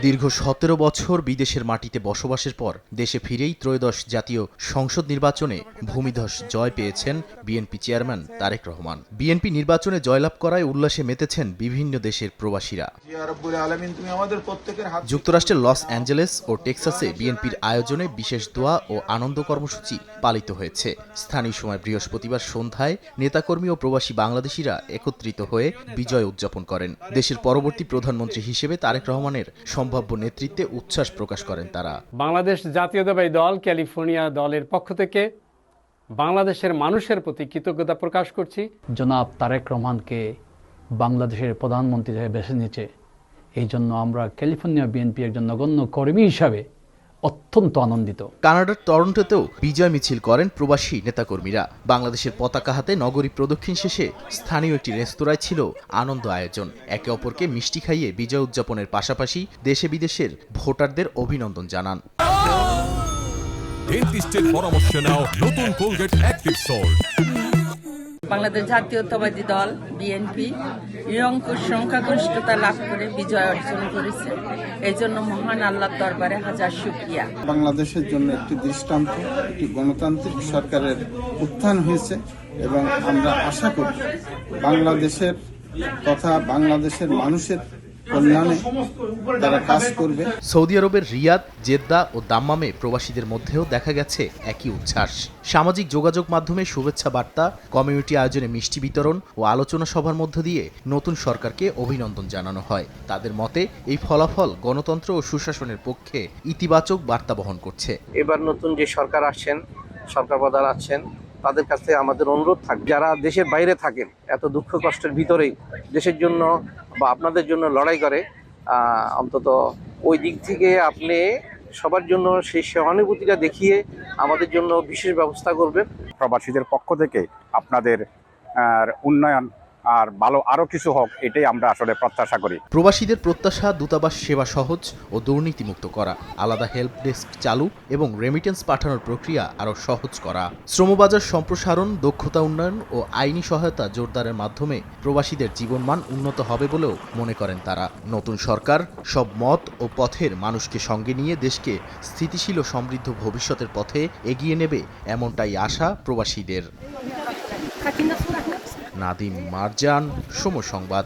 দীর্ঘ ১৭ বছর বিদেশের মাটিতে বসবাসের পর দেশে ফিরেই ত্রয়োদশ জাতীয় সংসদ নির্বাচনে ভূমিধস জয় পেয়েছেন BNP chairman Tarique Rahman. BNP নির্বাচনে জয়লাভ করায় উল্লাসে মেতেছেন বিভিন্ন দেশের প্রবাসীরা। যুক্তরাষ্ট্রের লস অ্যাঞ্জেলেস ও টেক্সাসে বিএনপির আয়োজনে বিশেষ দোয়া ও আনন্দ কর্মসূচি পালিত হয়েছে। স্থানীয় সময় বৃহস্পতিবার সন্ধ্যায় নেতাকর্মী ও প্রবাসী বাংলাদেশিরা একত্রিত হয়ে বিজয় উদযাপন করেন। দেশের পরবর্তী প্রধানমন্ত্রী হিসেবে তারেক রহমানের সম্ভাব্য নেতৃত্বে উচ্ছ্বাস প্রকাশ করেন তারা। বাংলাদেশ জাতীয়তাবাদী দল ক্যালিফোর্নিয়া দলের পক্ষ থেকে বাংলাদেশের মানুষের প্রতি কৃতজ্ঞতা প্রকাশ করছি। জনাব তারেক রহমানকে বাংলাদেশের প্রধানমন্ত্রী হিসেবে বেছে নিয়েছে, এই জন্য আমরা ক্যালিফোর্নিয়া বিএনপি একজন নগণ্য কর্মী হিসাবে অত্যন্ত আনন্দিত। কানাডার টরন্টোতেও বিজয় মিছিল করেন প্রবাসী নেতাকর্মীরা। বাংলাদেশের পতাকা হাতে নগরী প্রদক্ষিণ শেষে স্থানীয় একটি রেস্তোরাঁয় ছিল আনন্দ আয়োজন। একে অপরকে মিষ্টি খাইয়ে বিজয় উদযাপনের পাশাপাশি দেশে বিদেশের ভোটারদের অভিনন্দন জানান। ডেন্টিস্টের পরামর্শ নাও নতুন কোলগেট অ্যাক্টিভ সল্ট। বাংলাদেশ জাতীয়তাবাদী দল বিএনপি নিরঙ্কুশ সংখ্যাগরিষ্ঠতা লাভ করে বিজয় অর্জন করেছে। এই জন্য মহান আল্লাহর দরবারে হাজার শুকরিয়া। বাংলাদেশের জন্য একটি দৃষ্টান্ত, একটি গণতান্ত্রিক সরকারের উত্থান হয়েছে এবং আমরা আশা করি বাংলাদেশের তথা বাংলাদেশের মানুষের কল্যাণে তারা কাজ করবে। সৌদি আরবের রিয়াদ, জেদ্দা ও দাম্মামে প্রবাসীদের মধ্যেও দেখা গেছে একই উচ্ছ্বাস। সামাজিক যোগাযোগ মাধ্যমে শুভেচ্ছা বার্তা, কমিউনিটি আয়োজনে মিষ্টি বিতরণ ও আলোচনা সভার মধ্য দিয়ে নতুন সরকারকে অভিনন্দন জানানো হয়। তাদের মতে এই ফলাফল গণতন্ত্র ও সুশাসনের পক্ষে ইতিবাচক বার্তা বহন করছে। এবার নতুন যে সরকার আসছেন, সরকার প্রধান আছেন, তাদের কাছে আমাদের অনুরোধ থাকবে, যারা দেশের বাইরে থাকেন, এত দুঃখ কষ্টের ভিতরেই দেশের জন্য বা আপনাদের জন্য লড়াই করে, অন্তত ওই দিক থেকে আপনি সবার জন্য সেই সহানুভূতিটা দেখিয়ে আমাদের জন্য বিশেষ ব্যবস্থা করবেন। প্রবাসীদের পক্ষ থেকে আপনাদের উন্নয়ন আর ভালো আরো কিছু হোক, এটাই আমরা আসলে প্রত্যাশা করি। প্রবাসীদের প্রত্যাশা দূতাবাস সেবা সহজ ও দুর্নীতিমুক্ত করা, আলাদা হেল্প ডেস্ক চালু এবং রেমিটেন্স পাঠানোর প্রক্রিয়া আরও সহজ করা, শ্রমবাজার সম্প্রসারণ, দক্ষতা উন্নয়ন ও আইনি সহায়তা জোরদারের মাধ্যমে প্রবাসীদের জীবনমান উন্নত হবে বলেও মনে করেন তারা। নতুন সরকার সব মত ও পথের মানুষকে সঙ্গে নিয়ে দেশকে স্থিতিশীল ও সমৃদ্ধ ভবিষ্যতের পথে এগিয়ে নেবে, এমনটাই আশা প্রবাসীদের। নাদিম মারজান, সময় সংবাদ।